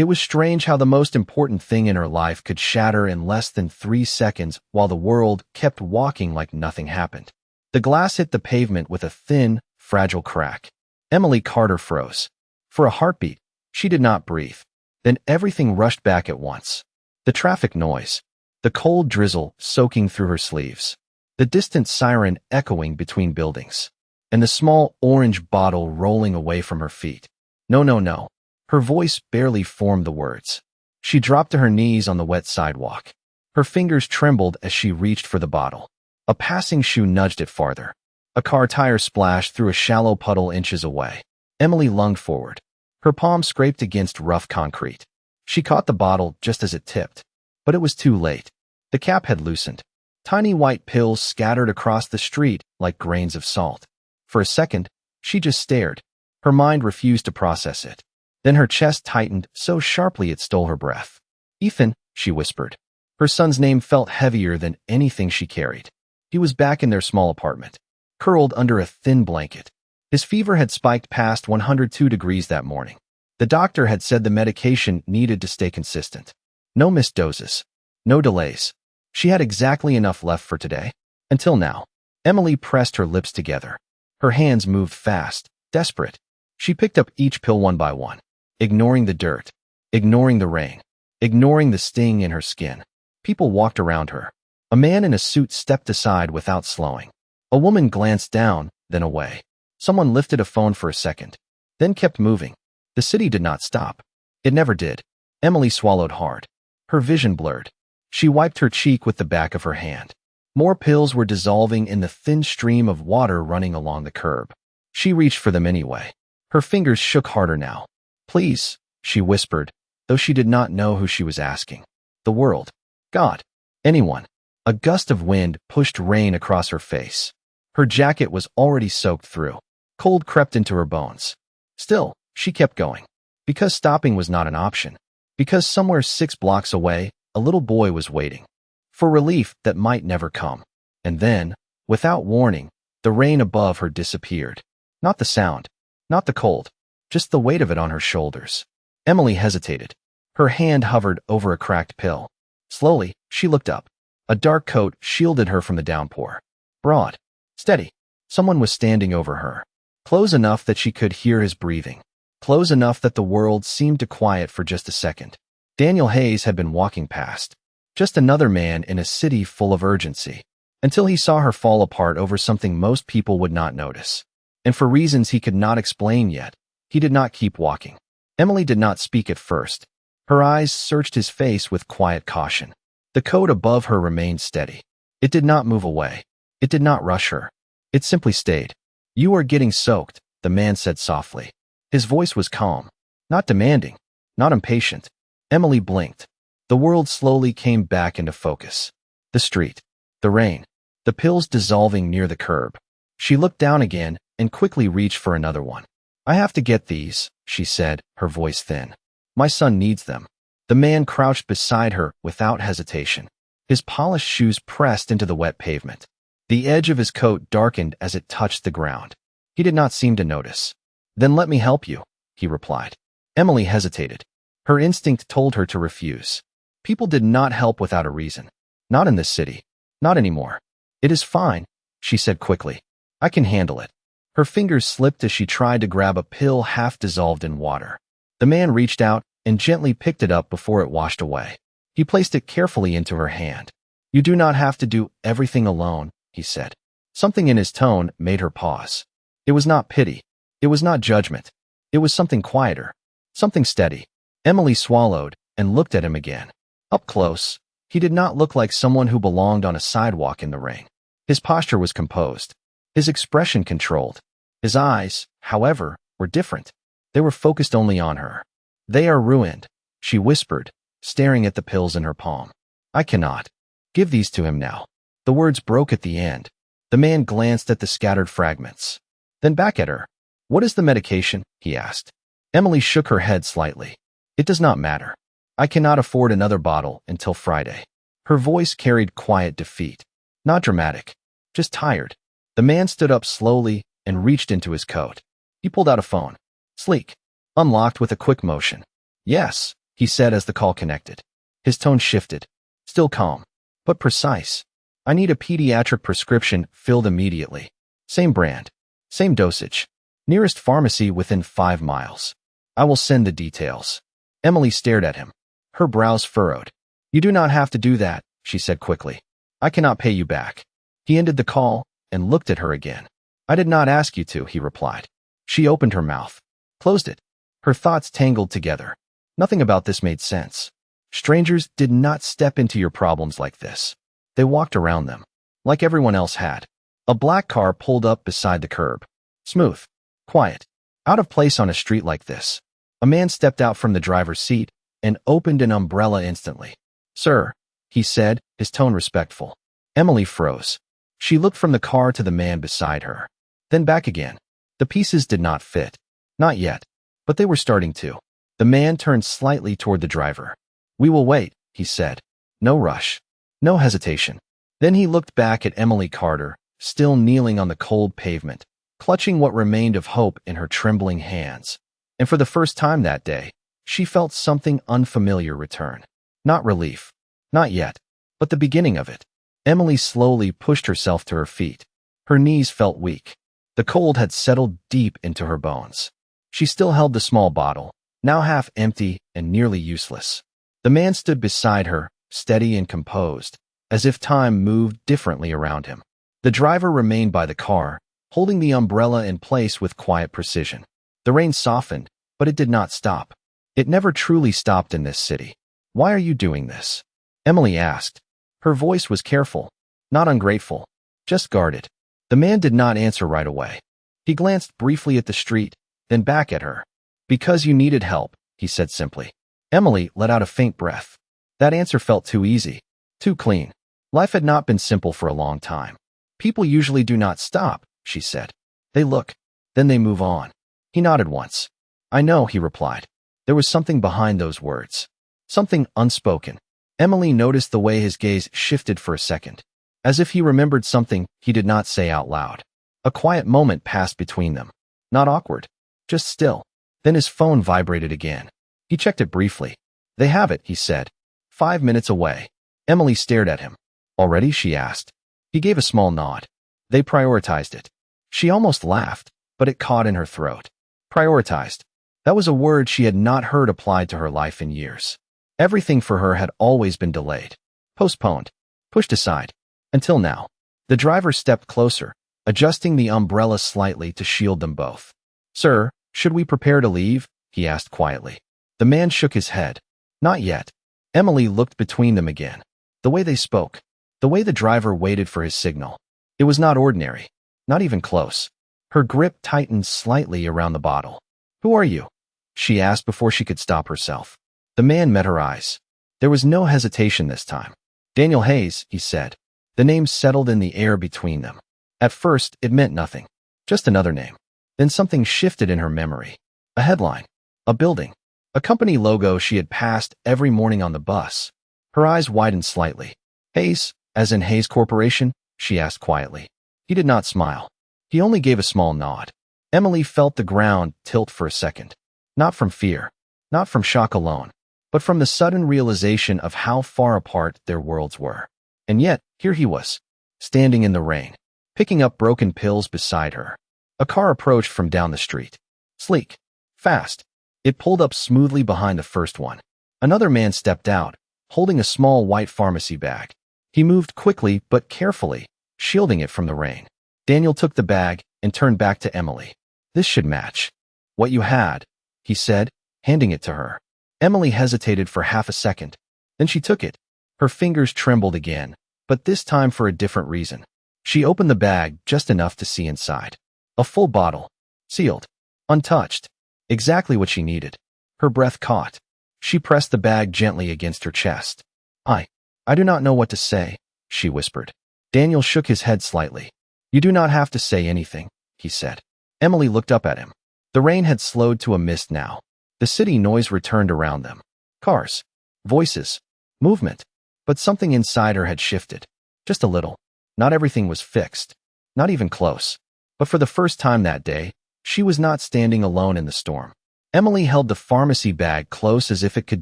It was strange how the most important thing in her life could shatter in less than 3 seconds while the world kept walking like nothing happened. The glass hit the pavement with a thin, fragile crack. Emily Carter froze. For a heartbeat, she did not breathe. Then everything rushed back at once. The traffic noise, the cold drizzle soaking through her sleeves, the distant siren echoing between buildings, and the small orange bottle rolling away from her feet. No, no, no. Her voice barely formed the words. She dropped to her knees on the wet sidewalk. Her fingers trembled as she reached for the bottle. A passing shoe nudged it farther. A car tire splashed through a shallow puddle inches away. Emily lunged forward. Her palm scraped against rough concrete. She caught the bottle just as it tipped. But it was too late. The cap had loosened. Tiny white pills scattered across the street like grains of salt. For a second, she just stared. Her mind refused to process it. Then her chest tightened so sharply it stole her breath. Ethan, she whispered. Her son's name felt heavier than anything she carried. He was back in their small apartment, curled under a thin blanket. His fever had spiked past 102 degrees that morning. The doctor had said the medication needed to stay consistent. No missed doses. No delays. She had exactly enough left for today. Until now. Emily pressed her lips together. Her hands moved fast, desperate. She picked up each pill one by one, ignoring the dirt, ignoring the rain, ignoring the sting in her skin. People walked around her. A man in a suit stepped aside without slowing. A woman glanced down, then away. Someone lifted a phone for a second, then kept moving. The city did not stop. It never did. Emily swallowed hard. Her vision blurred. She wiped her cheek with the back of her hand. More pills were dissolving in the thin stream of water running along the curb. She reached for them anyway. Her fingers shook harder now. Please, she whispered, though she did not know who she was asking. The world. God. Anyone. A gust of wind pushed rain across her face. Her jacket was already soaked through. Cold crept into her bones. Still, she kept going. Because stopping was not an option. Because somewhere 6 blocks away, a little boy was waiting. For relief that might never come. And then, without warning, the rain above her disappeared. Not the sound. Not the cold. Just the weight of it on her shoulders. Emily hesitated. Her hand hovered over a cracked pill. Slowly, she looked up. A dark coat shielded her from the downpour. Broad. Steady. Someone was standing over her. Close enough that she could hear his breathing. Close enough that the world seemed to quiet for just a second. Daniel Hayes had been walking past. Just another man in a city full of urgency. Until he saw her fall apart over something most people would not notice. And for reasons he could not explain yet, he did not keep walking. Emily did not speak at first. Her eyes searched his face with quiet caution. The coat above her remained steady. It did not move away. It did not rush her. It simply stayed. You are getting soaked, the man said softly. His voice was calm, not demanding, not impatient. Emily blinked. The world slowly came back into focus. The street, the rain, the pills dissolving near the curb. She looked down again and quickly reached for another one. I have to get these, she said, her voice thin. My son needs them. The man crouched beside her without hesitation. His polished shoes pressed into the wet pavement. The edge of his coat darkened as it touched the ground. He did not seem to notice. Then let me help you, he replied. Emily hesitated. Her instinct told her to refuse. People did not help without a reason. Not in this city. Not anymore. It is fine, she said quickly. I can handle it. Her fingers slipped as she tried to grab a pill half dissolved in water. The man reached out and gently picked it up before it washed away. He placed it carefully into her hand. You do not have to do everything alone, he said. Something in his tone made her pause. It was not pity. It was not judgment. It was something quieter. Something steady. Emily swallowed and looked at him again. Up close, he did not look like someone who belonged on a sidewalk in the rain. His posture was composed. His expression controlled. His eyes, however, were different. They were focused only on her. They are ruined, she whispered, staring at the pills in her palm. I cannot. Give these to him now. The words broke at the end. The man glanced at the scattered fragments. Then back at her. What is the medication? He asked. Emily shook her head slightly. It does not matter. I cannot afford another bottle until Friday. Her voice carried quiet defeat. Not dramatic. Just tired. The man stood up slowly and reached into his coat. He pulled out a phone. Sleek. Unlocked with a quick motion. Yes, he said as the call connected. His tone shifted, still calm, but precise. I need a pediatric prescription filled immediately. Same brand, same dosage. Nearest pharmacy within 5 miles. I will send the details. Emily stared at him, her brows furrowed. You do not have to do that, she said quickly. I cannot pay you back. He ended the call and looked at her again. I did not ask you to, he replied. She opened her mouth, closed it. Her thoughts tangled together. Nothing about this made sense. Strangers did not step into your problems like this. They walked around them, like everyone else had. A black car pulled up beside the curb. Smooth, quiet, out of place on a street like this. A man stepped out from the driver's seat and opened an umbrella instantly. Sir, he said, his tone respectful. Emily froze. She looked from the car to the man beside her, then back again. The pieces did not fit. Not yet, but they were starting to. The man turned slightly toward the driver. We will wait, he said. No rush. No hesitation. Then he looked back at Emily Carter, still kneeling on the cold pavement, clutching what remained of hope in her trembling hands. And for the first time that day, she felt something unfamiliar return. Not relief. Not yet, but the beginning of it. Emily slowly pushed herself to her feet. Her knees felt weak. The cold had settled deep into her bones. She still held the small bottle, now half empty and nearly useless. The man stood beside her, steady and composed, as if time moved differently around him. The driver remained by the car, holding the umbrella in place with quiet precision. The rain softened, but it did not stop. It never truly stopped in this city. Why are you doing this? Emily asked. Her voice was careful, not ungrateful, just guarded. The man did not answer right away. He glanced briefly at the street, then back at her. Because you needed help, he said simply. Emily let out a faint breath. That answer felt too easy, too clean. Life had not been simple for a long time. People usually do not stop, she said. They look, then they move on. He nodded once. I know, he replied. There was something behind those words. Something unspoken. Emily noticed the way his gaze shifted for a second, as if he remembered something he did not say out loud. A quiet moment passed between them. Not awkward, just still. Then his phone vibrated again. He checked it briefly. They have it, he said. 5 minutes away. Emily stared at him. Already, she asked. He gave a small nod. They prioritized it. She almost laughed, but it caught in her throat. Prioritized. That was a word she had not heard applied to her life in years. Everything for her had always been delayed, postponed, pushed aside. Until now. The driver stepped closer, adjusting the umbrella slightly to shield them both. Sir, should we prepare to leave? He asked quietly. The man shook his head. Not yet. Emily looked between them again. The way they spoke, the way the driver waited for his signal. It was not ordinary, not even close. Her grip tightened slightly around the bottle. Who are you? She asked before she could stop herself. The man met her eyes. There was no hesitation this time. Daniel Hayes, he said. The name settled in the air between them. At first, it meant nothing. Just another name. Then something shifted in her memory. A headline. A building. A company logo she had passed every morning on the bus. Her eyes widened slightly. Hayes, as in Hayes Corporation? She asked quietly. He did not smile. He only gave a small nod. Emily felt the ground tilt for a second. Not from fear. Not from shock alone, but from the sudden realization of how far apart their worlds were. And yet, here he was, standing in the rain, picking up broken pills beside her. A car approached from down the street. Sleek. Fast. It pulled up smoothly behind the first one. Another man stepped out, holding a small white pharmacy bag. He moved quickly but carefully, shielding it from the rain. Daniel took the bag and turned back to Emily. This should match what you had, he said, handing it to her. Emily hesitated for half a second. Then she took it. Her fingers trembled again, but this time for a different reason. She opened the bag just enough to see inside. A full bottle. Sealed. Untouched. Exactly what she needed. Her breath caught. She pressed the bag gently against her chest. I do not know what to say, she whispered. Daniel shook his head slightly. You do not have to say anything, he said. Emily looked up at him. The rain had slowed to a mist now. The city noise returned around them. Cars. Voices. Movement. But something inside her had shifted. Just a little. Not everything was fixed. Not even close. But for the first time that day, she was not standing alone in the storm. Emily held the pharmacy bag close as if it could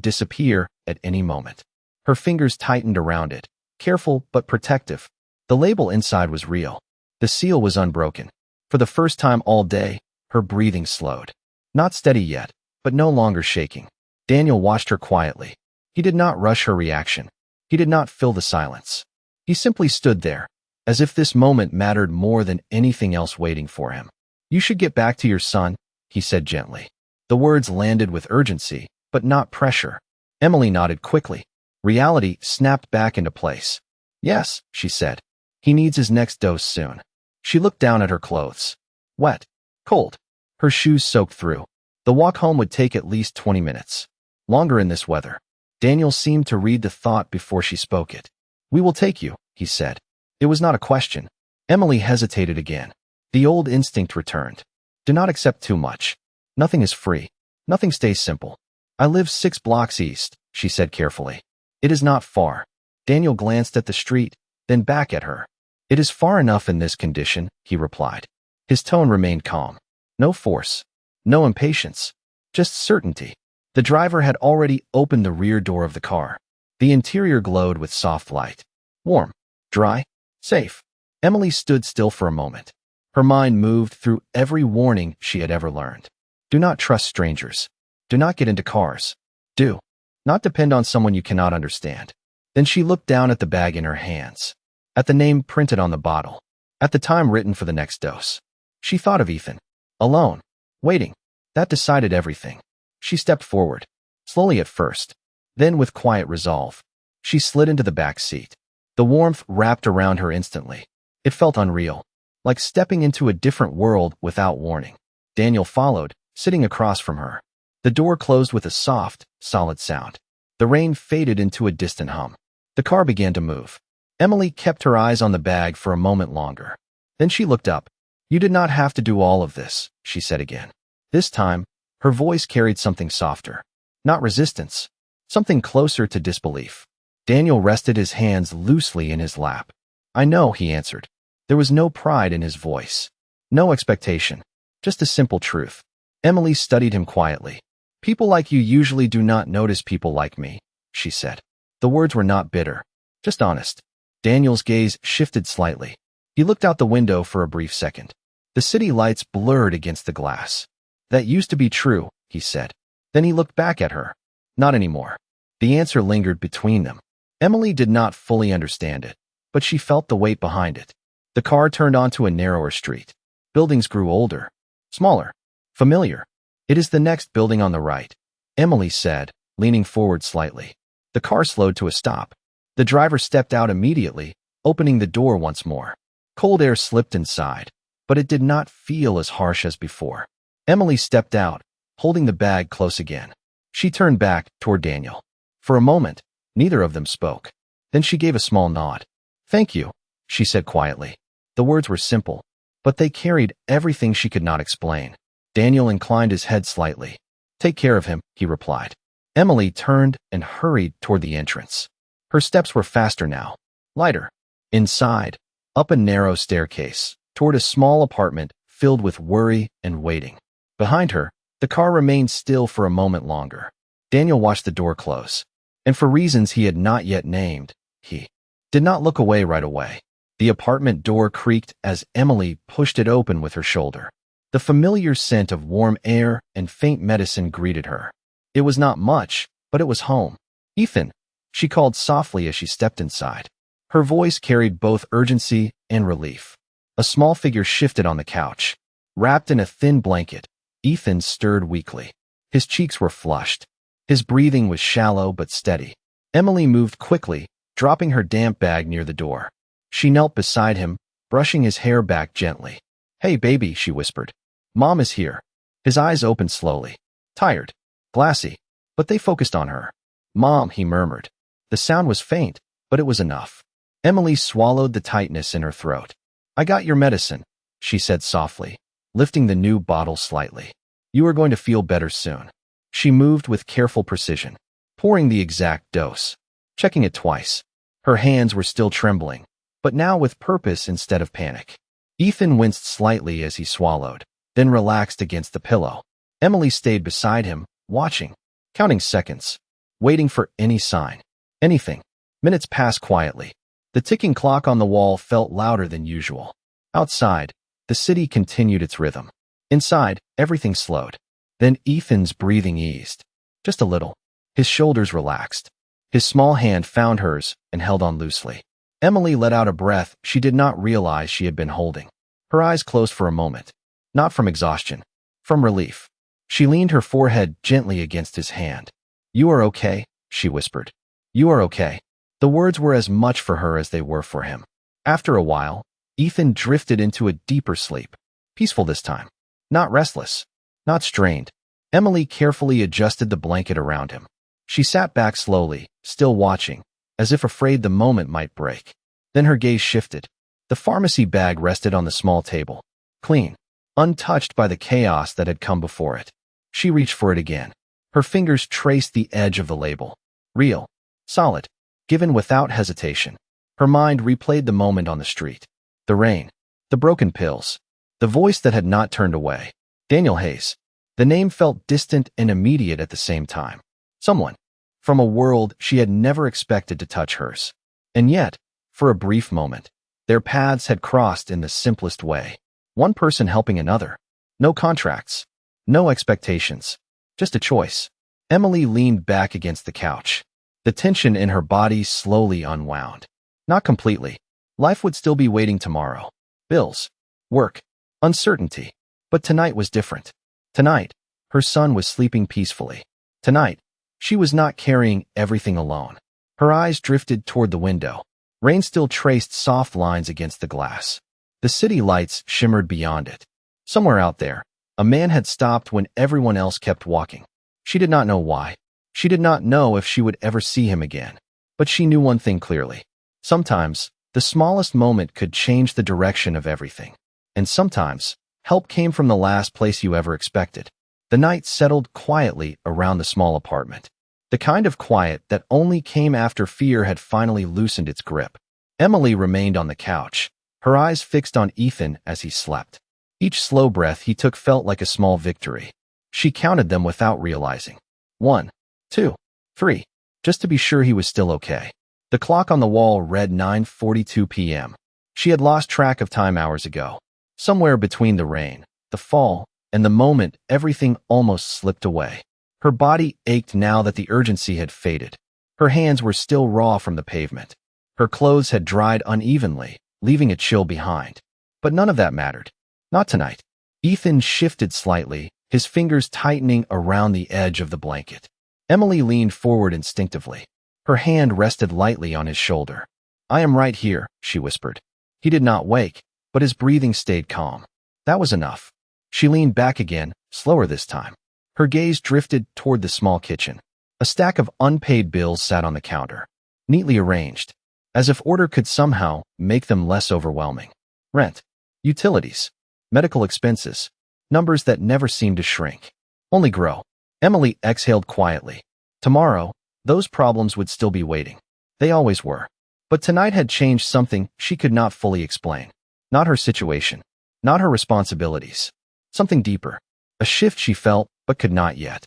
disappear at any moment. Her fingers tightened around it, careful but protective. The label inside was real. The seal was unbroken. For the first time all day, her breathing slowed. Not steady yet, but no longer shaking. Daniel watched her quietly. He did not rush her reaction. He did not fill the silence. He simply stood there, as if this moment mattered more than anything else waiting for him. "You should get back to your son," he said gently. The words landed with urgency, but not pressure. Emily nodded quickly. Reality snapped back into place. "Yes," she said. "He needs his next dose soon." She looked down at her clothes. Wet. Cold. Her shoes soaked through. The walk home would take at least 20 minutes. Longer in this weather. Daniel seemed to read the thought before she spoke it. "We will take you," he said. It was not a question. Emily hesitated again. The old instinct returned. "Do not accept too much. Nothing is free. Nothing stays simple. I live 6 blocks east," she said carefully. "It is not far." Daniel glanced at the street, then back at her. "It is far enough in this condition," he replied. His tone remained calm. No force. No impatience. Just certainty. The driver had already opened the rear door of the car. The interior glowed with soft light. Warm. Dry. Safe. Emily stood still for a moment. Her mind moved through every warning she had ever learned. Do not trust strangers. Do not get into cars. Do not depend on someone you cannot understand. Then she looked down at the bag in her hands, at the name printed on the bottle, at the time written for the next dose. She thought of Ethan, alone, waiting. That decided everything. She stepped forward, slowly at first, then with quiet resolve. She slid into the back seat. The warmth wrapped around her instantly. It felt unreal, like stepping into a different world without warning. Daniel followed, sitting across from her. The door closed with a soft, solid sound. The rain faded into a distant hum. The car began to move. Emily kept her eyes on the bag for a moment longer. Then she looked up. "You did not have to do all of this," she said again. This time, her voice carried something softer. Not resistance, something closer to disbelief. Daniel rested his hands loosely in his lap. "I know," he answered. There was no pride in his voice. No expectation. Just a simple truth. Emily studied him quietly. "People like you usually do not notice people like me," she said. The words were not bitter, just honest. Daniel's gaze shifted slightly. He looked out the window for a brief second. The city lights blurred against the glass. "That used to be true," he said. Then he looked back at her. Not anymore. The answer lingered between them. Emily did not fully understand it, but she felt the weight behind it. The car turned onto a narrower street. Buildings grew older, smaller, familiar. "It is the next building on the right," Emily said, leaning forward slightly. The car slowed to a stop. The driver stepped out immediately, opening the door once more. Cold air slipped inside, but it did not feel as harsh as before. Emily stepped out, holding the bag close again. She turned back toward Daniel. For a moment, neither of them spoke. Then she gave a small nod. "Thank you," she said quietly. The words were simple, but they carried everything she could not explain. Daniel inclined his head slightly. "Take care of him," he replied. Emily turned and hurried toward the entrance. Her steps were faster now, lighter. Inside, up a narrow staircase, toward a small apartment filled with worry and waiting. Behind her, the car remained still for a moment longer. Daniel watched the door close, and for reasons he had not yet named, he did not look away right away. The apartment door creaked as Emily pushed it open with her shoulder. The familiar scent of warm air and faint medicine greeted her. It was not much, but it was home. "Ethan," she called softly as she stepped inside. Her voice carried both urgency and relief. A small figure shifted on the couch. Wrapped in a thin blanket, Ethan stirred weakly. His cheeks were flushed. His breathing was shallow but steady. Emily moved quickly, dropping her damp bag near the door. She knelt beside him, brushing his hair back gently. "Hey, baby," she whispered. "Mom is here." His eyes opened slowly. Tired. Glassy. But they focused on her. "Mom," he murmured. The sound was faint, but it was enough. Emily swallowed the tightness in her throat. "I got your medicine," she said softly, lifting the new bottle slightly. "You are going to feel better soon." She moved with careful precision, pouring the exact dose, checking it twice. Her hands were still trembling, but now with purpose instead of panic. Ethan winced slightly as he swallowed, then relaxed against the pillow. Emily stayed beside him, watching, counting seconds, waiting for any sign. Anything. Minutes passed quietly. The ticking clock on the wall felt louder than usual. Outside, the city continued its rhythm. Inside, everything slowed. Then Ethan's breathing eased. Just a little. His shoulders relaxed. His small hand found hers and held on loosely. Emily let out a breath she did not realize she had been holding. Her eyes closed for a moment. Not from exhaustion. From relief. She leaned her forehead gently against his hand. "You are okay," she whispered. "You are okay." The words were as much for her as they were for him. After a while, Ethan drifted into a deeper sleep. Peaceful this time. Not restless. Not strained. Emily carefully adjusted the blanket around him. She sat back slowly, still watching, as if afraid the moment might break. Then her gaze shifted. The pharmacy bag rested on the small table. Clean. Untouched by the chaos that had come before it. She reached for it again. Her fingers traced the edge of the label. Real. Solid. Given without hesitation. Her mind replayed the moment on the street. The rain. The broken pills. The voice that had not turned away. Daniel Hayes. The name felt distant and immediate at the same time. Someone. From a world she had never expected to touch hers. And yet, for a brief moment, their paths had crossed in the simplest way. One person helping another. No contracts. No expectations. Just a choice. Emily leaned back against the couch. The tension in her body slowly unwound. Not completely. Life would still be waiting tomorrow. Bills. Work. Uncertainty. But tonight was different. Tonight, her son was sleeping peacefully. Tonight, she was not carrying everything alone. Her eyes drifted toward the window. Rain still traced soft lines against the glass. The city lights shimmered beyond it. Somewhere out there, a man had stopped when everyone else kept walking. She did not know why. She did not know if she would ever see him again. But she knew one thing clearly. Sometimes, the smallest moment could change the direction of everything. And sometimes, help came from the last place you ever expected. The night settled quietly around the small apartment. The kind of quiet that only came after fear had finally loosened its grip. Emily remained on the couch, her eyes fixed on Ethan as he slept. Each slow breath he took felt like a small victory. She counted them without realizing. 1, 2, 3, just to be sure he was still okay. The clock on the wall read 9:42 p.m. She had lost track of time hours ago. Somewhere between the rain, the fall, and the moment everything almost slipped away. Her body ached now that the urgency had faded. Her hands were still raw from the pavement. Her clothes had dried unevenly, leaving a chill behind. But none of that mattered. Not tonight. Ethan shifted slightly, his fingers tightening around the edge of the blanket. Emily leaned forward instinctively. Her hand rested lightly on his shoulder. "I am right here," she whispered. He did not wake, but his breathing stayed calm. That was enough. She leaned back again, slower this time. Her gaze drifted toward the small kitchen. A stack of unpaid bills sat on the counter, neatly arranged, as if order could somehow make them less overwhelming. Rent, utilities, medical expenses, numbers that never seemed to shrink, only grow. Emily exhaled quietly. Tomorrow, those problems would still be waiting. They always were. But tonight had changed something she could not fully explain. Not her situation, not her responsibilities. Something deeper. A shift she felt, but could not yet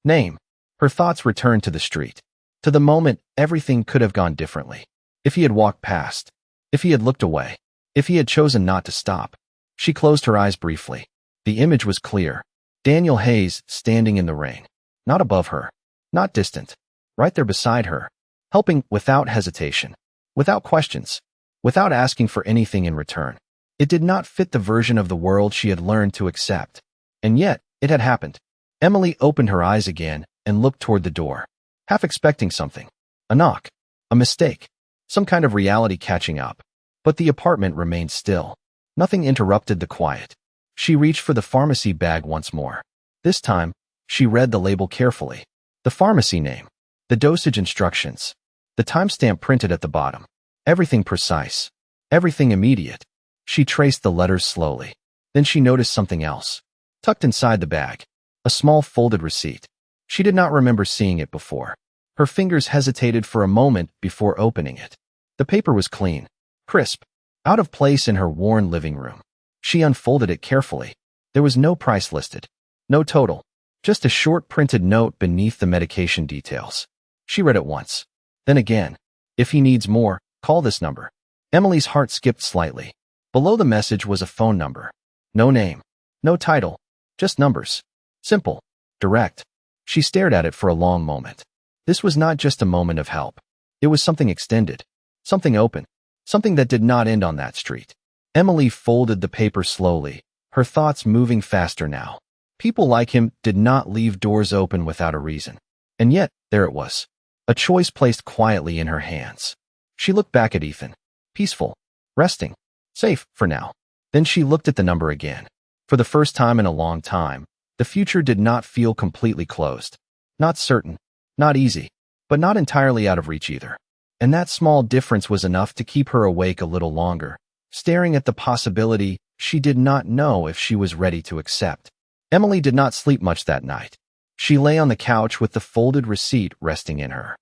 name. Her thoughts returned to the street. To the moment everything could have gone differently. If he had walked past. If he had looked away. If he had chosen not to stop. She closed her eyes briefly. The image was clear. Daniel Hayes standing in the rain. Not above her. Not distant. Right there beside her. Helping without hesitation. Without questions. Without asking for anything in return. It did not fit the version of the world she had learned to accept. And yet, it had happened. Emily opened her eyes again and looked toward the door, half expecting something. A knock. A mistake. Some kind of reality catching up. But the apartment remained still. Nothing interrupted the quiet. She reached for the pharmacy bag once more. This time, she read the label carefully. The pharmacy name. The dosage instructions. The timestamp printed at the bottom. Everything precise. Everything immediate. She traced the letters slowly. Then she noticed something else. Tucked inside the bag. A small folded receipt. She did not remember seeing it before. Her fingers hesitated for a moment before opening it. The paper was clean, crisp, out of place in her worn living room. She unfolded it carefully. There was no price listed. No total. Just a short printed note beneath the medication details. She read it once. Then again. If he needs more, call this number. Emily's heart skipped slightly. Below the message was a phone number. No name. No title. Just numbers. Simple. Direct. She stared at it for a long moment. This was not just a moment of help. It was something extended. Something open. Something that did not end on that street. Emily folded the paper slowly, her thoughts moving faster now. People like him did not leave doors open without a reason. And yet, there it was. A choice placed quietly in her hands. She looked back at Ethan. Peaceful. Resting. Safe, for now. Then she looked at the number again. For the first time in a long time, the future did not feel completely closed. Not certain. Not easy. But not entirely out of reach either. And that small difference was enough to keep her awake a little longer, staring at the possibility she did not know if she was ready to accept. Emily did not sleep much that night. She lay on the couch with the folded receipt resting in her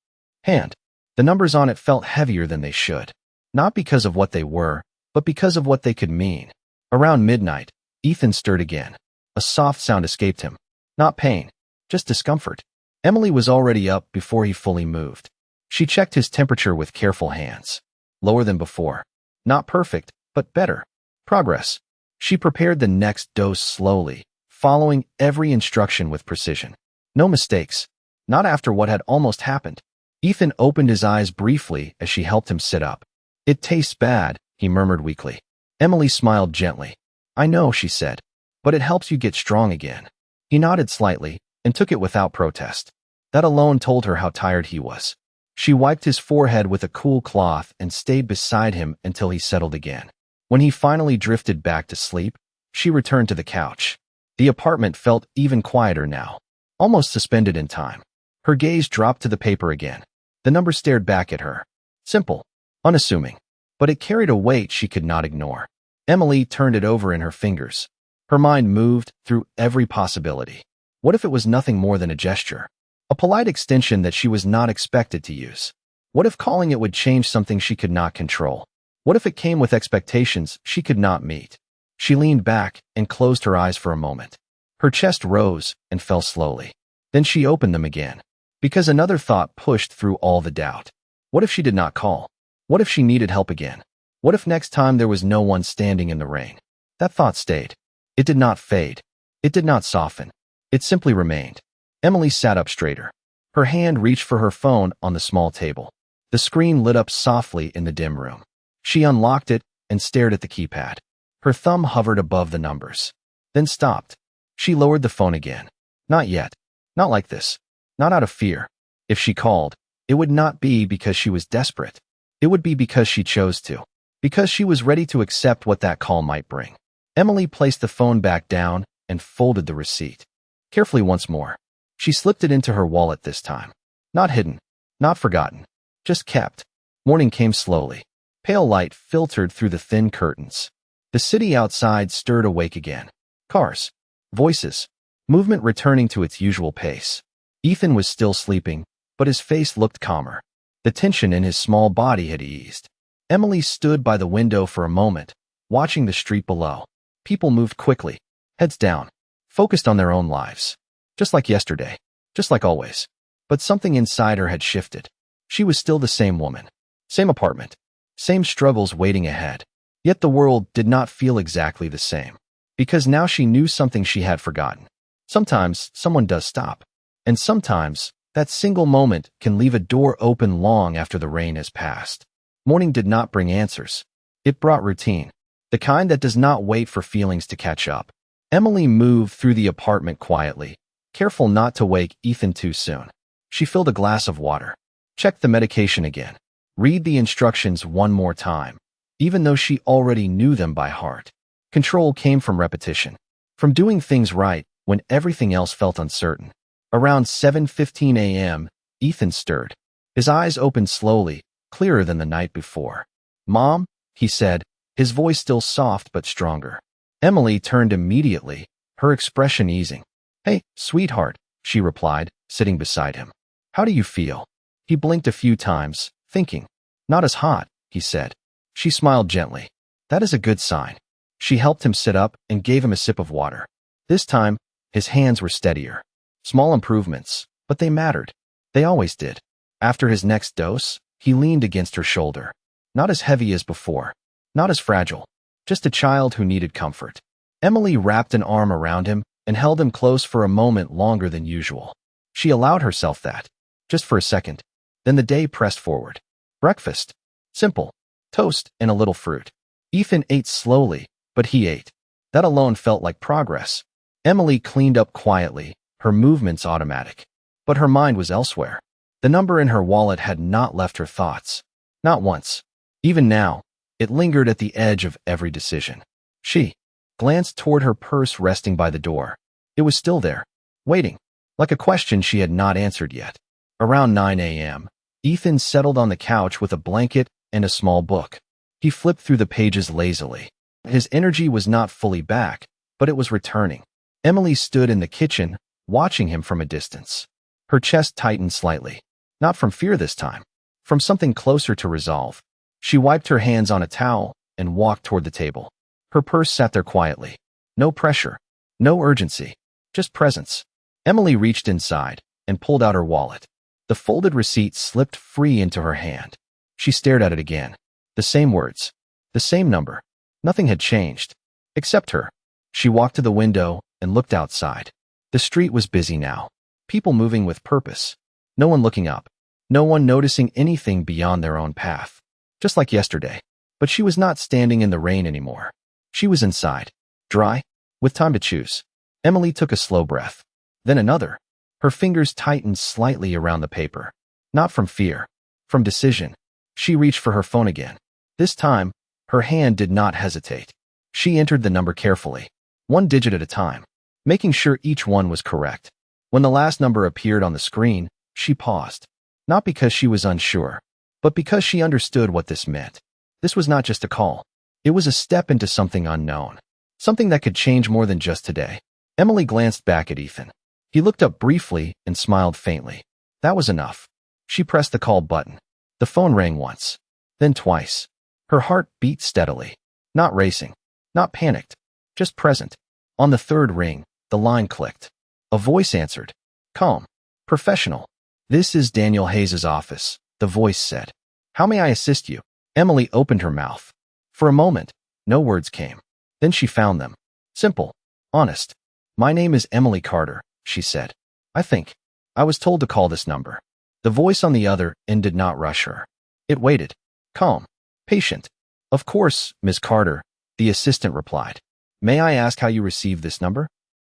hand. The numbers on it felt heavier than they should. Not because of what they were, but because of what they could mean. Around midnight, Ethan stirred again. A soft sound escaped him. Not pain, just discomfort. Emily was already up before he fully moved. She checked his temperature with careful hands. Lower than before. Not perfect, but better. Progress. She prepared the next dose slowly, following every instruction with precision. No mistakes. Not after what had almost happened. Ethan opened his eyes briefly as she helped him sit up. It tastes bad, he murmured weakly. Emily smiled gently. I know, she said. But it helps you get strong again. He nodded slightly and took it without protest. That alone told her how tired he was. She wiped his forehead with a cool cloth and stayed beside him until he settled again. When he finally drifted back to sleep, she returned to the couch. The apartment felt even quieter now, almost suspended in time. Her gaze dropped to the paper again. The number stared back at her. Simple, unassuming, but it carried a weight she could not ignore. Emily turned it over in her fingers. Her mind moved through every possibility. What if it was nothing more than a gesture? A polite extension that she was not expected to use? What if calling it would change something she could not control? What if it came with expectations she could not meet? She leaned back and closed her eyes for a moment. Her chest rose and fell slowly. Then she opened them again, because another thought pushed through all the doubt. What if she did not call? What if she needed help again? What if next time there was no one standing in the rain? That thought stayed. It did not fade. It did not soften. It simply remained. Emily sat up straighter. Her hand reached for her phone on the small table. The screen lit up softly in the dim room. She unlocked it and stared at the keypad. Her thumb hovered above the numbers, then stopped. She lowered the phone again. Not yet. Not like this. Not out of fear. If she called, it would not be because she was desperate. It would be because she chose to. Because she was ready to accept what that call might bring. Emily placed the phone back down and folded the receipt. Carefully once more. She slipped it into her wallet this time. Not hidden. Not forgotten. Just kept. Morning came slowly. Pale light filtered through the thin curtains. The city outside stirred awake again. Cars. Voices. Movement returning to its usual pace. Ethan was still sleeping, but his face looked calmer. The tension in his small body had eased. Emily stood by the window for a moment, watching the street below. People moved quickly, heads down, focused on their own lives. Just like yesterday. Just like always. But something inside her had shifted. She was still the same woman. Same apartment. Same struggles waiting ahead. Yet the world did not feel exactly the same. Because now she knew something she had forgotten. Sometimes someone does stop. And sometimes that single moment can leave a door open long after the rain has passed. Morning did not bring answers. It brought routine. The kind that does not wait for feelings to catch up. Emily moved through the apartment quietly, careful not to wake Ethan too soon. She filled a glass of water. Checked the medication again. Read the instructions one more time, even though she already knew them by heart. Control came from repetition. From doing things right when everything else felt uncertain. Around 7:15 a.m., Ethan stirred. His eyes opened slowly, clearer than the night before. "Mom," he said, his voice still soft but stronger. Emily turned immediately, her expression easing. "Hey, sweetheart," she replied, sitting beside him. "How do you feel?" He blinked a few times, thinking. "Not as hot," he said. She smiled gently. "That is a good sign." She helped him sit up and gave him a sip of water. This time, his hands were steadier. Small improvements, but they mattered. They always did. After his next dose, he leaned against her shoulder. Not as heavy as before. Not as fragile. Just a child who needed comfort. Emily wrapped an arm around him and held him close for a moment longer than usual. She allowed herself that. Just for a second. Then the day pressed forward. Breakfast. Simple. Toast and a little fruit. Ethan ate slowly, but he ate. That alone felt like progress. Emily cleaned up quietly, her movements automatic. But her mind was elsewhere. The number in her wallet had not left her thoughts. Not once. Even now, it lingered at the edge of every decision. She glanced toward her purse resting by the door. It was still there, waiting, like a question she had not answered yet. Around 9 a.m., Ethan settled on the couch with a blanket and a small book. He flipped through the pages lazily. His energy was not fully back, but it was returning. Emily stood in the kitchen, watching him from a distance. Her chest tightened slightly. Not from fear this time, from something closer to resolve. She wiped her hands on a towel and walked toward the table. Her purse sat there quietly. No pressure, no urgency, just presence. Emily reached inside and pulled out her wallet. The folded receipt slipped free into her hand. She stared at it again. The same words, the same number. Nothing had changed, except her. She walked to the window and looked outside. The street was busy now. People moving with purpose. No one looking up. No one noticing anything beyond their own path. Just like yesterday. But she was not standing in the rain anymore. She was inside. Dry. With time to choose. Emily took a slow breath. Then another. Her fingers tightened slightly around the paper. Not from fear. From decision. She reached for her phone again. This time, her hand did not hesitate. She entered the number carefully. One digit at a time. Making sure each one was correct. When the last number appeared on the screen, she paused. Not because she was unsure, but because she understood what this meant. This was not just a call. It was a step into something unknown. Something that could change more than just today. Emily glanced back at Ethan. He looked up briefly and smiled faintly. That was enough. She pressed the call button. The phone rang once, then twice. Her heart beat steadily. Not racing, not panicked, just present. On the third ring, the line clicked. A voice answered. Calm. Professional. This is Daniel Hayes's office, the voice said. How may I assist you? Emily opened her mouth. For a moment, no words came. Then she found them. Simple. Honest. My name is Emily Carter, she said. I was told to call this number. The voice on the other end did not rush her. It waited. Calm. Patient. Of course, Miss Carter, the assistant replied. May I ask how you received this number?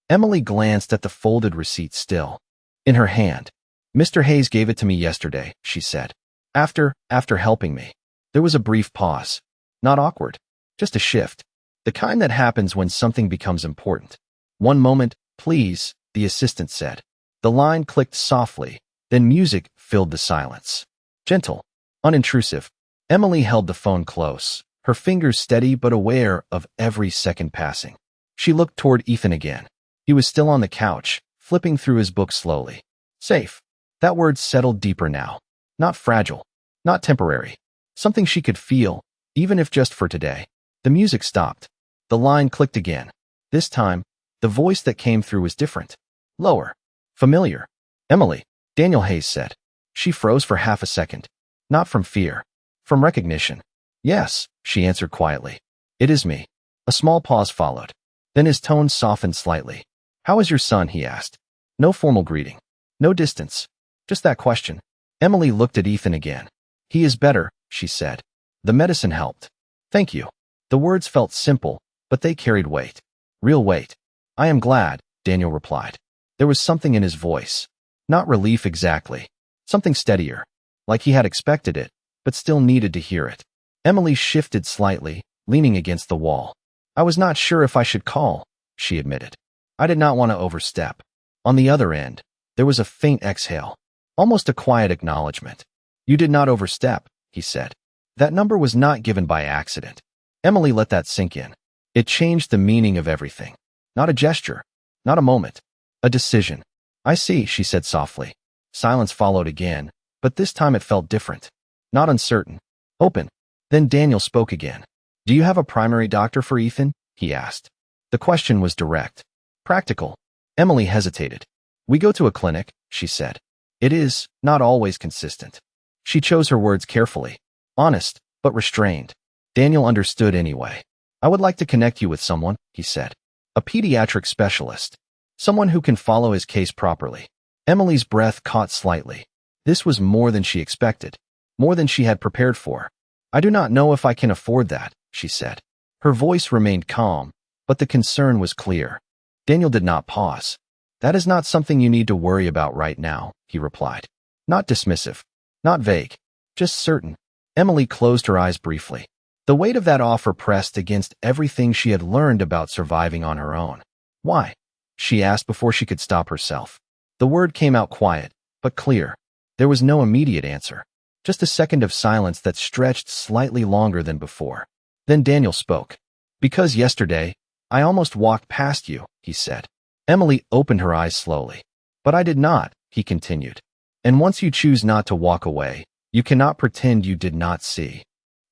Emily glanced at the folded receipt still in her hand. Mr. Hayes gave it to me yesterday, she said. After helping me. There was a brief pause. Not awkward. Just a shift. The kind that happens when something becomes important. One moment, please, the assistant said. The line clicked softly, then music filled the silence. Gentle. Unintrusive. Emily held the phone close, her fingers steady but aware of every second passing. She looked toward Ethan again. He was still on the couch, flipping through his book slowly. Safe. That word settled deeper now. Not fragile. Not temporary. Something she could feel, even if just for today. The music stopped. The line clicked again. This time, the voice that came through was different. Lower. Familiar. Emily, Daniel Hayes said. She froze for half a second. Not from fear. From recognition. Yes, she answered quietly. It is me. A small pause followed. Then his tone softened slightly. How is your son? He asked. No formal greeting. No distance. Just that question. Emily looked at Ethan again. He is better, she said. The medicine helped. Thank you. The words felt simple, but they carried weight. Real weight. I am glad, Daniel replied. There was something in his voice. Not relief exactly. Something steadier. Like he had expected it, but still needed to hear it. Emily shifted slightly, leaning against the wall. I was not sure if I should call, she admitted. I did not want to overstep. On the other end, there was a faint exhale. Almost a quiet acknowledgement. You did not overstep, he said. That number was not given by accident. Emily let that sink in. It changed the meaning of everything. Not a gesture. Not a moment. A decision. I see, she said softly. Silence followed again, but this time it felt different. Not uncertain. Open. Then Daniel spoke again. Do you have a primary doctor for Ethan? He asked. The question was direct. Practical. Emily hesitated. We go to a clinic, she said. It is not always consistent. She chose her words carefully. Honest, but restrained. Daniel understood anyway. I would like to connect you with someone, he said. A pediatric specialist. Someone who can follow his case properly. Emily's breath caught slightly. This was more than she expected. More than she had prepared for. I do not know if I can afford that, she said. Her voice remained calm, but the concern was clear. Daniel did not pause. That is not something you need to worry about right now, he replied. Not dismissive. Not vague. Just certain. Emily closed her eyes briefly. The weight of that offer pressed against everything she had learned about surviving on her own. Why? She asked before she could stop herself. The word came out quiet, but clear. There was no immediate answer. Just a second of silence that stretched slightly longer than before. Then Daniel spoke. Because yesterday, I almost walked past you, he said. Emily opened her eyes slowly. But I did not, he continued. And once you choose not to walk away, you cannot pretend you did not see.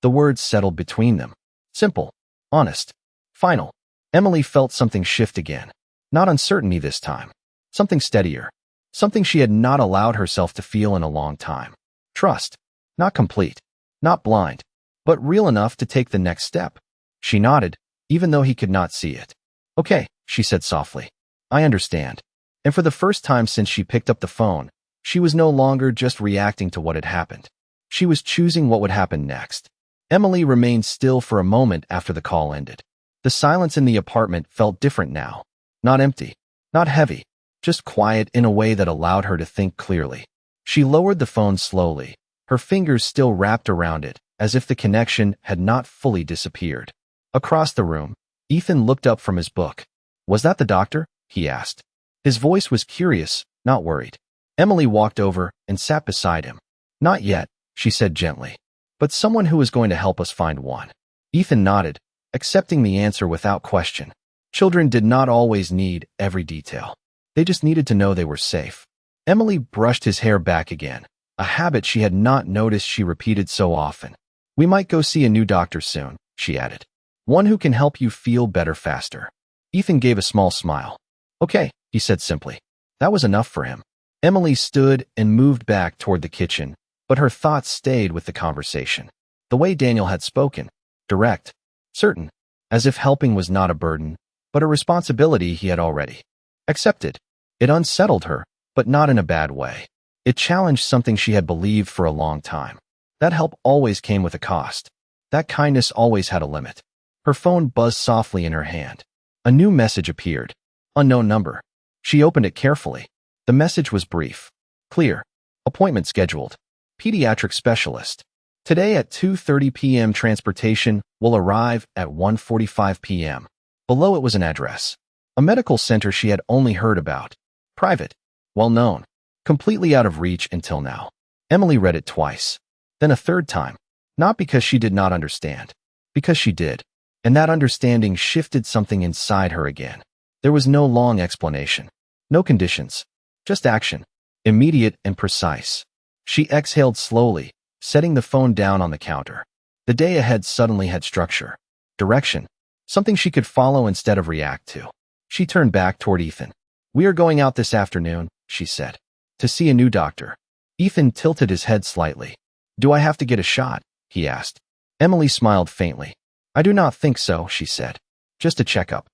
The words settled between them. Simple. Honest. Final. Emily felt something shift again. Not uncertainty this time. Something steadier. Something she had not allowed herself to feel in a long time. Trust. Not complete. Not blind. But real enough to take the next step. She nodded, even though he could not see it. Okay, she said softly. I understand. And for the first time since she picked up the phone, she was no longer just reacting to what had happened. She was choosing what would happen next. Emily remained still for a moment after the call ended. The silence in the apartment felt different now. Not empty. Not heavy. Just quiet in a way that allowed her to think clearly. She lowered the phone slowly, her fingers still wrapped around it, as if the connection had not fully disappeared. Across the room, Ethan looked up from his book. Was that the doctor? He asked. His voice was curious, not worried. Emily walked over and sat beside him. Not yet, she said gently. But someone who is going to help us find one. Ethan nodded, accepting the answer without question. Children did not always need every detail. They just needed to know they were safe. Emily brushed his hair back again, a habit she had not noticed she repeated so often. We might go see a new doctor soon, she added. One who can help you feel better faster. Ethan gave a small smile. Okay, he said simply. That was enough for him. Emily stood and moved back toward the kitchen, but her thoughts stayed with the conversation. The way Daniel had spoken. Direct. Certain. As if helping was not a burden, but a responsibility he had already accepted. It unsettled her, but not in a bad way. It challenged something she had believed for a long time. That help always came with a cost. That kindness always had a limit. Her phone buzzed softly in her hand. A new message appeared. Unknown number. She opened it carefully. The message was brief. Clear. Appointment scheduled. Pediatric specialist. Today at 2:30 p.m. Transportation will arrive at 1:45 p.m. Below it was an address. A medical center she had only heard about. Private. Well known. Completely out of reach until now. Emily read it twice. Then a third time. Not because she did not understand. Because she did. And that understanding shifted something inside her again. There was no long explanation. No conditions. Just action. Immediate and precise. She exhaled slowly, setting the phone down on the counter. The day ahead suddenly had structure. Direction. Something she could follow instead of react to. She turned back toward Ethan. We are going out this afternoon, she said. To see a new doctor. Ethan tilted his head slightly. Do I have to get a shot? He asked. Emily smiled faintly. I do not think so, she said. Just a checkup.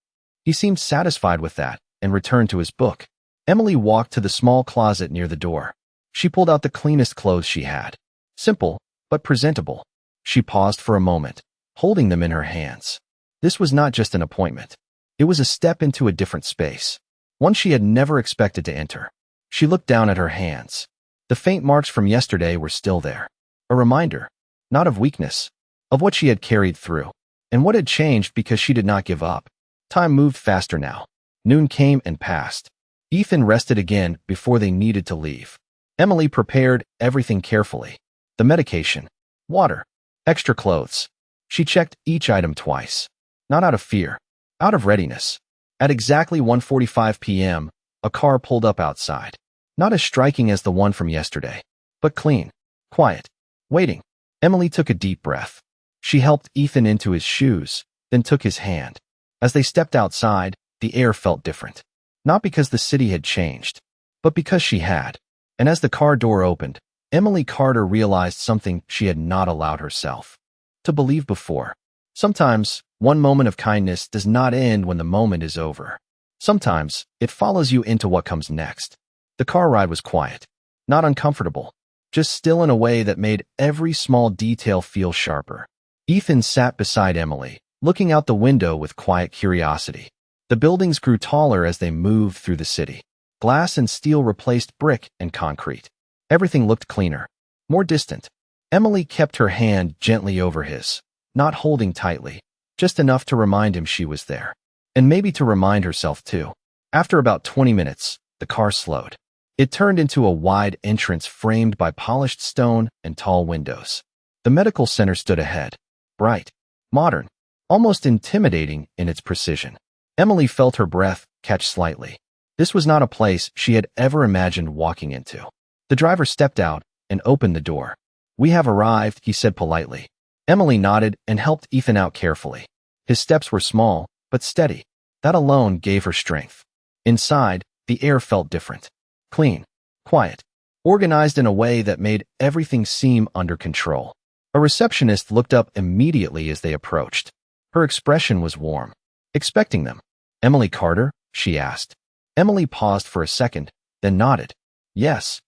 He seemed satisfied with that and returned to his book. Emily walked to the small closet near the door. She pulled out the cleanest clothes she had. Simple, but presentable. She paused for a moment, holding them in her hands. This was not just an appointment. It was a step into a different space. One she had never expected to enter. She looked down at her hands. The faint marks from yesterday were still there. A reminder, not of weakness, of what she had carried through, and what had changed because she did not give up. Time moved faster now. Noon came and passed. Ethan rested again before they needed to leave. Emily prepared everything carefully. The medication, water, extra clothes. She checked each item twice. Not out of fear, out of readiness. At exactly 1:45 p.m., a car pulled up outside. Not as striking as the one from yesterday, but clean, quiet, waiting. Emily took a deep breath. She helped Ethan into his shoes, then took his hand. As they stepped outside, the air felt different. Not because the city had changed, but because she had. And as the car door opened, Emily Carter realized something she had not allowed herself to believe before. Sometimes, one moment of kindness does not end when the moment is over. Sometimes, it follows you into what comes next. The car ride was quiet, not uncomfortable, just still in a way that made every small detail feel sharper. Ethan sat beside Emily, looking out the window with quiet curiosity. The buildings grew taller as they moved through the city. Glass and steel replaced brick and concrete. Everything looked cleaner, more distant. Emily kept her hand gently over his, not holding tightly, just enough to remind him she was there. And maybe to remind herself too. After about 20 minutes, the car slowed. It turned into a wide entrance framed by polished stone and tall windows. The medical center stood ahead, bright, modern, almost intimidating in its precision. Emily felt her breath catch slightly. This was not a place she had ever imagined walking into. The driver stepped out and opened the door. "We have arrived," he said politely. Emily nodded and helped Ethan out carefully. His steps were small, but steady. That alone gave her strength. Inside, the air felt different. Clean, quiet, organized in a way that made everything seem under control. A receptionist looked up immediately as they approached. Her expression was warm. "Expecting them." "Emily Carter?" she asked. Emily paused for a second, then nodded. "Yes."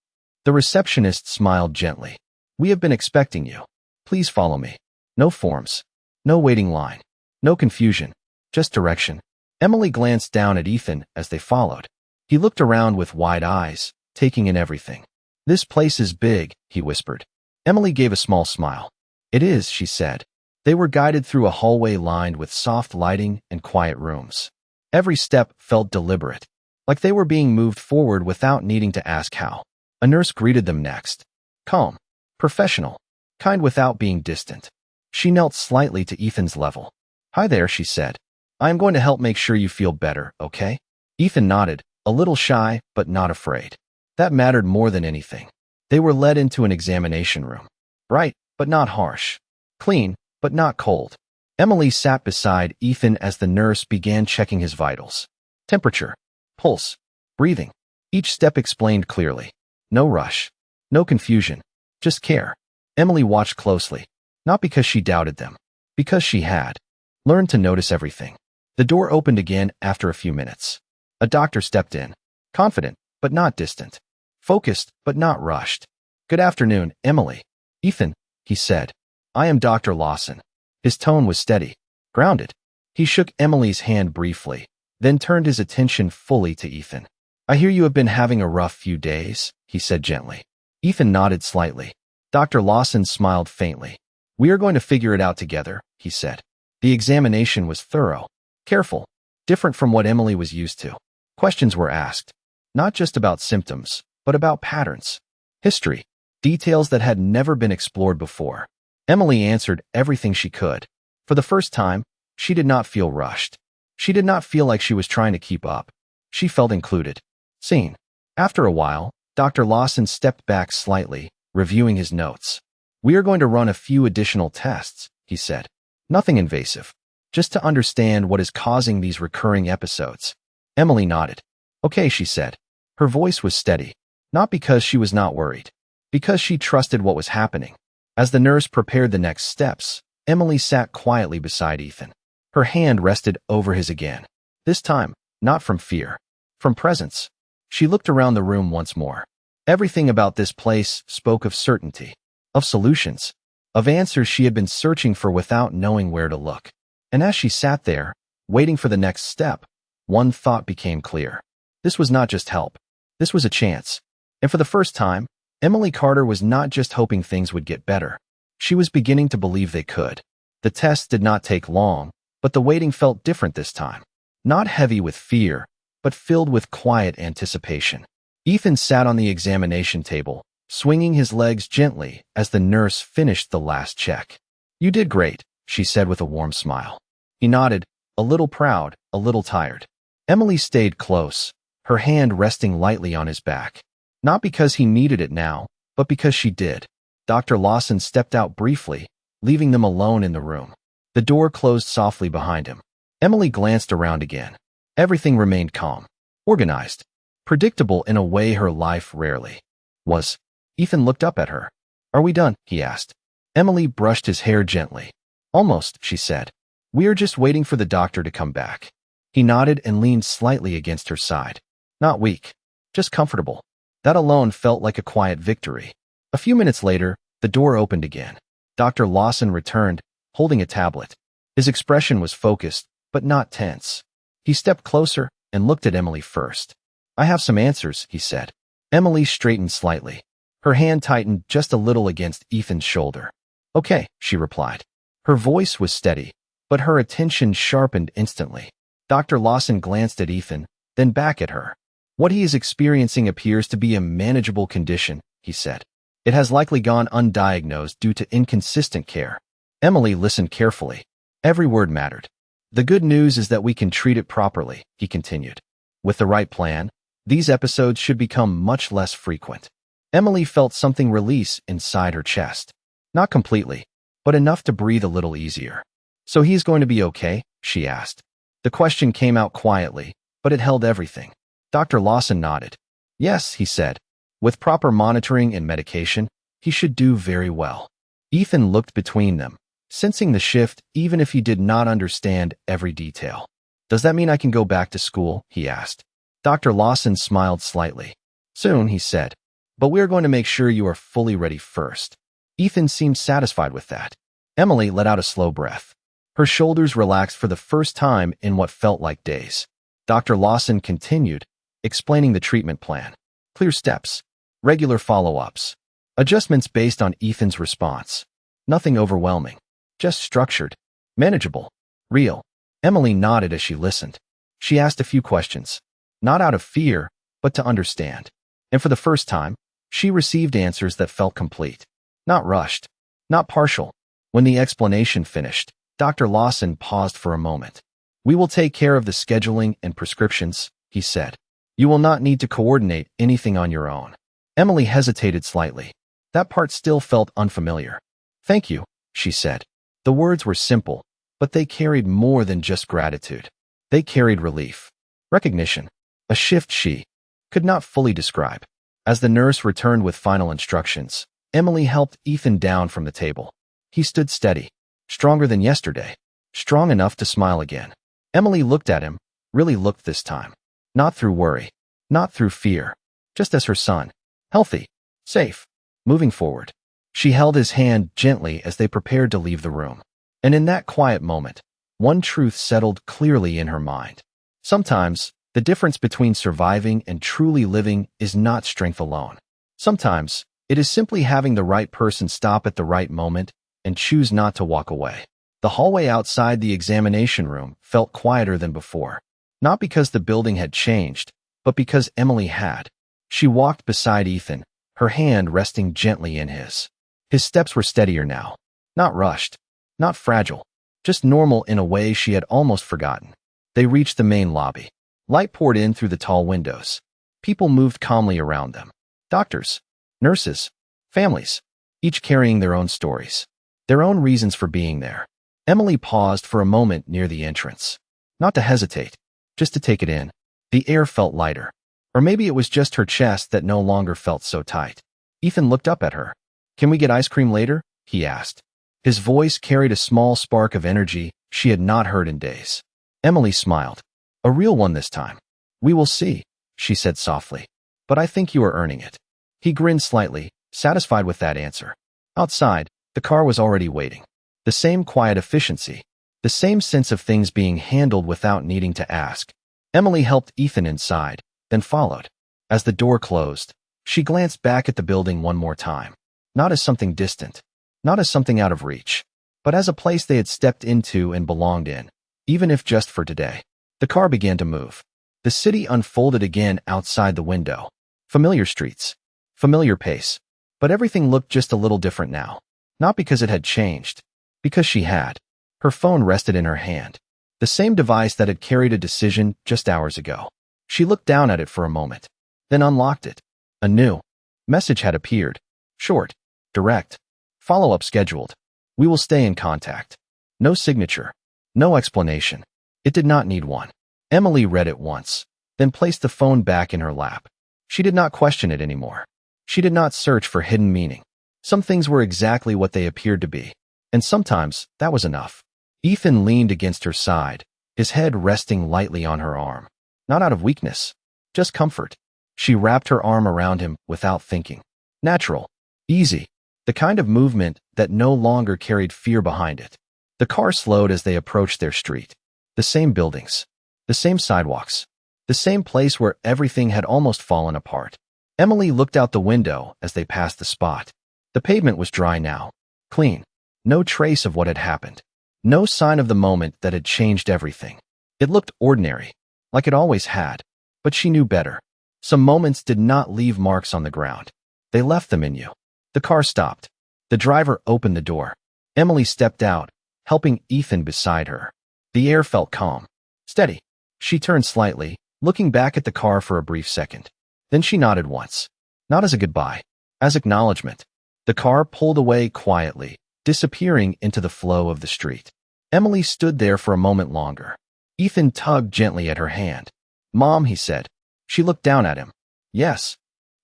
The receptionist smiled gently. "We have been expecting you. Please follow me." No forms. No waiting line. No confusion. Just direction. Emily glanced down at Ethan as they followed. He looked around with wide eyes, taking in everything. "This place is big," he whispered. Emily gave a small smile. "It is," she said. They were guided through a hallway lined with soft lighting and quiet rooms. Every step felt deliberate, like they were being moved forward without needing to ask how. A nurse greeted them next. Calm, professional, kind without being distant. She knelt slightly to Ethan's level. "Hi there," she said. "I am going to help make sure you feel better, okay?" Ethan nodded, a little shy, but not afraid. That mattered more than anything. They were led into an examination room. Bright, but not harsh. Clean, but not cold. Emily sat beside Ethan as the nurse began checking his vitals. Temperature, pulse, breathing. Each step explained clearly. No rush. No confusion. Just care. Emily watched closely. Not because she doubted them. Because she had learned to notice everything. The door opened again after a few minutes. A doctor stepped in. Confident, but not distant. Focused, but not rushed. "Good afternoon, Emily." "Ethan," he said. "I am Dr. Lawson." His tone was steady, grounded. He shook Emily's hand briefly, then turned his attention fully to Ethan. "I hear you have been having a rough few days," he said gently. Ethan nodded slightly. Dr. Lawson smiled faintly. "We are going to figure it out together," he said. The examination was thorough, careful, different from what Emily was used to. Questions were asked, not just about symptoms, but about patterns, history, details that had never been explored before. Emily answered everything she could. For the first time, she did not feel rushed. She did not feel like she was trying to keep up. She felt included, seen. After a while, Dr. Lawson stepped back slightly, reviewing his notes. "We are going to run a few additional tests," he said. "Nothing invasive, just to understand what is causing these recurring episodes." Emily nodded. "Okay," she said. Her voice was steady, not because she was not worried, because she trusted what was happening. As the nurse prepared the next steps, Emily sat quietly beside Ethan. Her hand rested over his again. This time, not from fear, from presence. She looked around the room once more. Everything about this place spoke of certainty, of solutions, of answers she had been searching for without knowing where to look. And as she sat there, waiting for the next step, one thought became clear. This was not just help. This was a chance. And for the first time, Emily Carter was not just hoping things would get better. She was beginning to believe they could. The tests did not take long, but the waiting felt different this time. Not heavy with fear, but filled with quiet anticipation. Ethan sat on the examination table, swinging his legs gently as the nurse finished the last check. "You did great," she said with a warm smile. He nodded, a little proud, a little tired. Emily stayed close, her hand resting lightly on his back. Not because he needed it now, but because she did. Dr. Lawson stepped out briefly, leaving them alone in the room. The door closed softly behind him. Emily glanced around again. Everything remained calm, organized, predictable in a way her life rarely was. Ethan looked up at her. "Are we done?" he asked. Emily brushed his hair gently. "Almost," she said. "We are just waiting for the doctor to come back." He nodded and leaned slightly against her side. Not weak, just comfortable. That alone felt like a quiet victory. A few minutes later, the door opened again. Dr. Lawson returned, holding a tablet. His expression was focused, but not tense. He stepped closer and looked at Emily first. "I have some answers," he said. Emily straightened slightly. Her hand tightened just a little against Ethan's shoulder. "Okay," she replied. Her voice was steady, but her attention sharpened instantly. Dr. Lawson glanced at Ethan, then back at her. "What he is experiencing appears to be a manageable condition," he said. "It has likely gone undiagnosed due to inconsistent care." Emily listened carefully. Every word mattered. "The good news is that we can treat it properly," he continued. "With the right plan, these episodes should become much less frequent." Emily felt something release inside her chest. Not completely, but enough to breathe a little easier. "So he's going to be okay?" she asked. The question came out quietly, but it held everything. Dr. Lawson nodded. "Yes," he said. "With proper monitoring and medication, he should do very well." Ethan looked between them, sensing the shift even if he did not understand every detail. "Does that mean I can go back to school?" he asked. Dr. Lawson smiled slightly. "Soon," he said. "But we are going to make sure you are fully ready first." Ethan seemed satisfied with that. Emily let out a slow breath. Her shoulders relaxed for the first time in what felt like days. Dr. Lawson continued, explaining the treatment plan. Clear steps, regular follow-ups, adjustments based on Ethan's response. Nothing overwhelming, just structured, manageable, real. Emily nodded as she listened. She asked a few questions, not out of fear, but to understand. And for the first time, she received answers that felt complete. Not rushed, not partial. When the explanation finished, Dr. Lawson paused for a moment. "We will take care of the scheduling and prescriptions," he said. "You will not need to coordinate anything on your own." Emily hesitated slightly. That part still felt unfamiliar. "Thank you," she said. The words were simple, but they carried more than just gratitude. They carried relief, recognition, a shift she could not fully describe. As the nurse returned with final instructions, Emily helped Ethan down from the table. He stood steady, stronger than yesterday, strong enough to smile again. Emily looked at him, really looked this time. Not through worry, not through fear, just as her son, healthy, safe, moving forward. She held his hand gently as they prepared to leave the room. And in that quiet moment, one truth settled clearly in her mind. Sometimes, the difference between surviving and truly living is not strength alone. Sometimes, it is simply having the right person stop at the right moment and choose not to walk away. The hallway outside the examination room felt quieter than before, not because the building had changed, but because Emily had. She walked beside Ethan, her hand resting gently in his. His steps were steadier now, not rushed, not fragile, just normal in a way she had almost forgotten. They reached the main lobby. Light poured in through the tall windows. People moved calmly around them. Doctors, nurses, families, each carrying their own stories, their own reasons for being there. Emily paused for a moment near the entrance. Not to hesitate, just to take it in. The air felt lighter. Or maybe it was just her chest that no longer felt so tight. Ethan looked up at her. "Can we get ice cream later?" he asked. His voice carried a small spark of energy she had not heard in days. Emily smiled. "A real one this time." "We will see," she said softly. "But I think you are earning it." He grinned slightly, satisfied with that answer. Outside, the car was already waiting. The same quiet efficiency, the same sense of things being handled without needing to ask. Emily helped Ethan inside, then followed. As the door closed, she glanced back at the building one more time. Not as something distant, not as something out of reach, but as a place they had stepped into and belonged in, even if just for today. The car began to move. The city unfolded again outside the window. Familiar streets, familiar pace, but everything looked just a little different now. Not because it had changed, because she had. Her phone rested in her hand, the same device that had carried a decision just hours ago. She looked down at it for a moment, then unlocked it. A new message had appeared. Short, direct, follow-up scheduled. "We will stay in contact." No signature, no explanation. It did not need one. Emily read it once, then placed the phone back in her lap. She did not question it anymore. She did not search for hidden meaning. Some things were exactly what they appeared to be, and sometimes that was enough. Ethan leaned against her side, his head resting lightly on her arm. Not out of weakness, just comfort. She wrapped her arm around him without thinking. Natural, easy, the kind of movement that no longer carried fear behind it. The car slowed as they approached their street. The same buildings, the same sidewalks, the same place where everything had almost fallen apart. Emily looked out the window as they passed the spot. The pavement was dry now, clean. No trace of what had happened. No sign of the moment that had changed everything. It looked ordinary, like it always had, but she knew better. Some moments did not leave marks on the ground. They left them in you. The car stopped. The driver opened the door. Emily stepped out, helping Ethan beside her. The air felt calm. Steady. She turned slightly, looking back at the car for a brief second. Then she nodded once. Not as a goodbye, as acknowledgement. The car pulled away quietly, disappearing into the flow of the street. Emily stood there for a moment longer. Ethan tugged gently at her hand. "Mom," he said. She looked down at him. "Yes."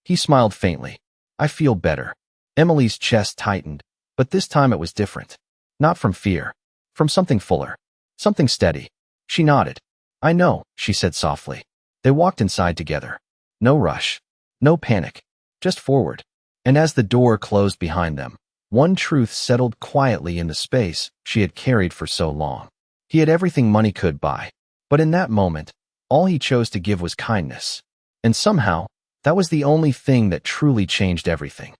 He smiled faintly. "I feel better." Emily's chest tightened, but this time it was different. Not from fear. From something fuller. Something steady. She nodded. "I know," she said softly. They walked inside together. No rush. No panic. Just forward. And as the door closed behind them, one truth settled quietly in the space she had carried for so long. He had everything money could buy, but in that moment, all he chose to give was kindness. And somehow, that was the only thing that truly changed everything.